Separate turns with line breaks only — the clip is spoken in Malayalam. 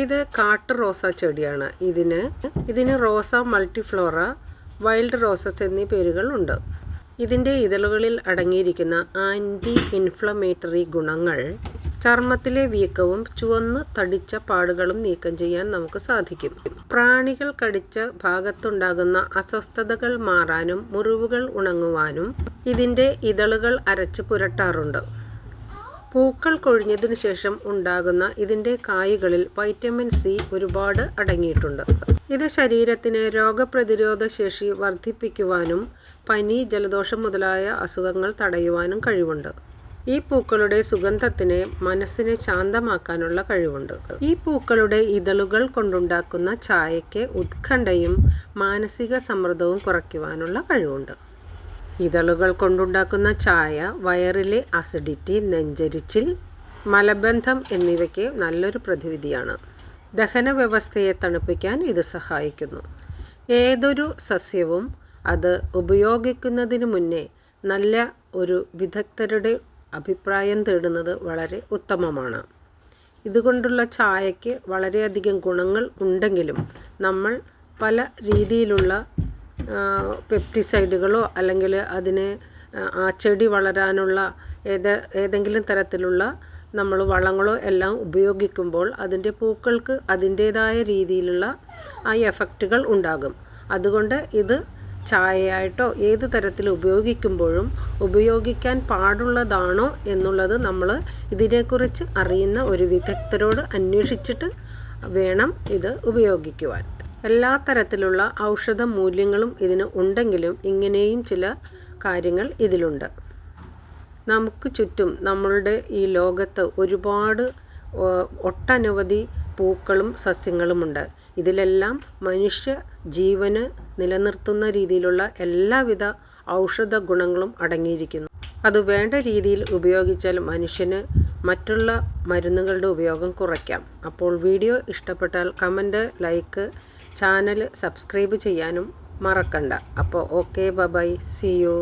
ഇത് കാട്ടു റോസ ചെടിയാണ്. ഇതിന് റോസ മൾട്ടിഫ്ലോറ, വൈൽഡ് റോസസ് എന്നീ പേരുകളുണ്ട്. ഇതിൻ്റെ ഇതളുകളിൽ അടങ്ങിയിരിക്കുന്ന ആൻറ്റി ഇൻഫ്ലമേറ്ററി ഗുണങ്ങൾ ചർമ്മത്തിലെ വീക്കവും ചുവന്ന് തടിച്ച പാടുകളും നീക്കം ചെയ്യാൻ നമുക്ക് സാധിക്കും. പ്രാണികൾ കടിച്ച ഭാഗത്തുണ്ടാകുന്ന അസ്വസ്ഥതകൾ മാറാനും മുറിവുകൾ ഉണങ്ങുവാനും ഇതിൻ്റെ ഇതളുകൾ അരച്ച് പുരട്ടാറുണ്ട്. പൂക്കൾ കൊഴിഞ്ഞതിനു ശേഷം ഉണ്ടാകുന്ന ഇതിൻ്റെ കായ്കളിൽ വൈറ്റമിൻ സി ഒരുപാട് അടങ്ങിയിട്ടുണ്ട്. ഇത് ശരീരത്തിന് രോഗപ്രതിരോധ ശേഷി വർദ്ധിപ്പിക്കുവാനും പനി, ജലദോഷം മുതലായ അസുഖങ്ങൾ തടയുവാനും കഴിവുണ്ട്. ഈ പൂക്കളുടെ സുഗന്ധത്തിന് മനസ്സിനെ ശാന്തമാക്കാനുള്ള കഴിവുണ്ട്. ഈ പൂക്കളുടെ ഇതളുകൾ കൊണ്ടുണ്ടാക്കുന്ന ചായയ്ക്ക് ഉത്കണ്ഠയും മാനസിക സമ്മർദ്ദവും കുറയ്ക്കുവാനുള്ള കഴിവുണ്ട്. ഇതളുകൾ കൊണ്ടുണ്ടാക്കുന്ന ചായ വയറിലെ അസിഡിറ്റി, നെഞ്ചരിച്ചിൽ, മലബന്ധം എന്നിവയ്ക്ക് നല്ലൊരു പ്രതിവിധിയാണ്. ദഹന വ്യവസ്ഥയെ തണുപ്പിക്കാൻ ഇത് സഹായിക്കുന്നു. ഏതൊരു സസ്യവും അത് ഉപയോഗിക്കുന്നതിന് മുന്നേ നല്ല ഒരു വിദഗ്ധരുടെ അഭിപ്രായം തേടുന്നത് വളരെ ഉത്തമമാണ്. ഇതുകൊണ്ടുള്ള ചായയ്ക്ക് വളരെയധികം ഗുണങ്ങൾ ഉണ്ടെങ്കിലും നമ്മൾ പല രീതിയിലുള്ള പെപ്റ്റിസൈഡുകളോ അല്ലെങ്കിൽ അതിനെ ആ ചെടി വളരാനുള്ള ഏതെങ്കിലും തരത്തിലുള്ള നമ്മൾ വളങ്ങളോ എല്ലാം ഉപയോഗിക്കുമ്പോൾ അതിൻ്റെ പൂക്കൾക്ക് അതിൻ്റേതായ രീതിയിലുള്ള ആ എഫക്റ്റുകൾ ഉണ്ടാകും. അതുകൊണ്ട് ഇത് ചായയായിട്ടോ ഏത് തരത്തിൽ ഉപയോഗിക്കുമ്പോഴും ഉപയോഗിക്കാൻ പാടുള്ളതാണോ എന്നുള്ളത് നമ്മൾ ഇതിനെക്കുറിച്ച് അറിയുന്ന ഒരു വിദഗ്ധരോട് അന്വേഷിച്ചിട്ട് വേണം ഇത് ഉപയോഗിക്കുവാൻ. എല്ലാ തരത്തിലുള്ള ഔഷധ മൂല്യങ്ങളും ഇതിന് ഉണ്ടെങ്കിലും ഇങ്ങനെയും ചില കാര്യങ്ങൾ ഇതിലുണ്ട്. നമുക്ക് ചുറ്റും നമ്മളുടെ ഈ ലോകത്ത് ഒരുപാട് ഒട്ടനവധി പൂക്കളും സസ്യങ്ങളുമുണ്ട്. ഇതിലെല്ലാം മനുഷ്യ ജീവന് നിലനിർത്തുന്ന രീതിയിലുള്ള എല്ലാവിധ ഔഷധ ഗുണങ്ങളും അടങ്ങിയിരിക്കുന്നു. അത് വേണ്ട രീതിയിൽ ഉപയോഗിച്ചാൽ മനുഷ്യന് മറ്റുള്ള മരുന്നുകളുടെ ഉപയോഗം കുറയ്ക്കാം. അപ്പോൾ വീഡിയോ ഇഷ്ടപ്പെട്ടാൽ കമൻറ്റ്, ലൈക്ക്, ചാനൽ സബ്സ്ക്രൈബ് ചെയ്യാനും മറക്കണ്ട. അപ്പോൾ ഓക്കെ, ബൈ, സീ യു.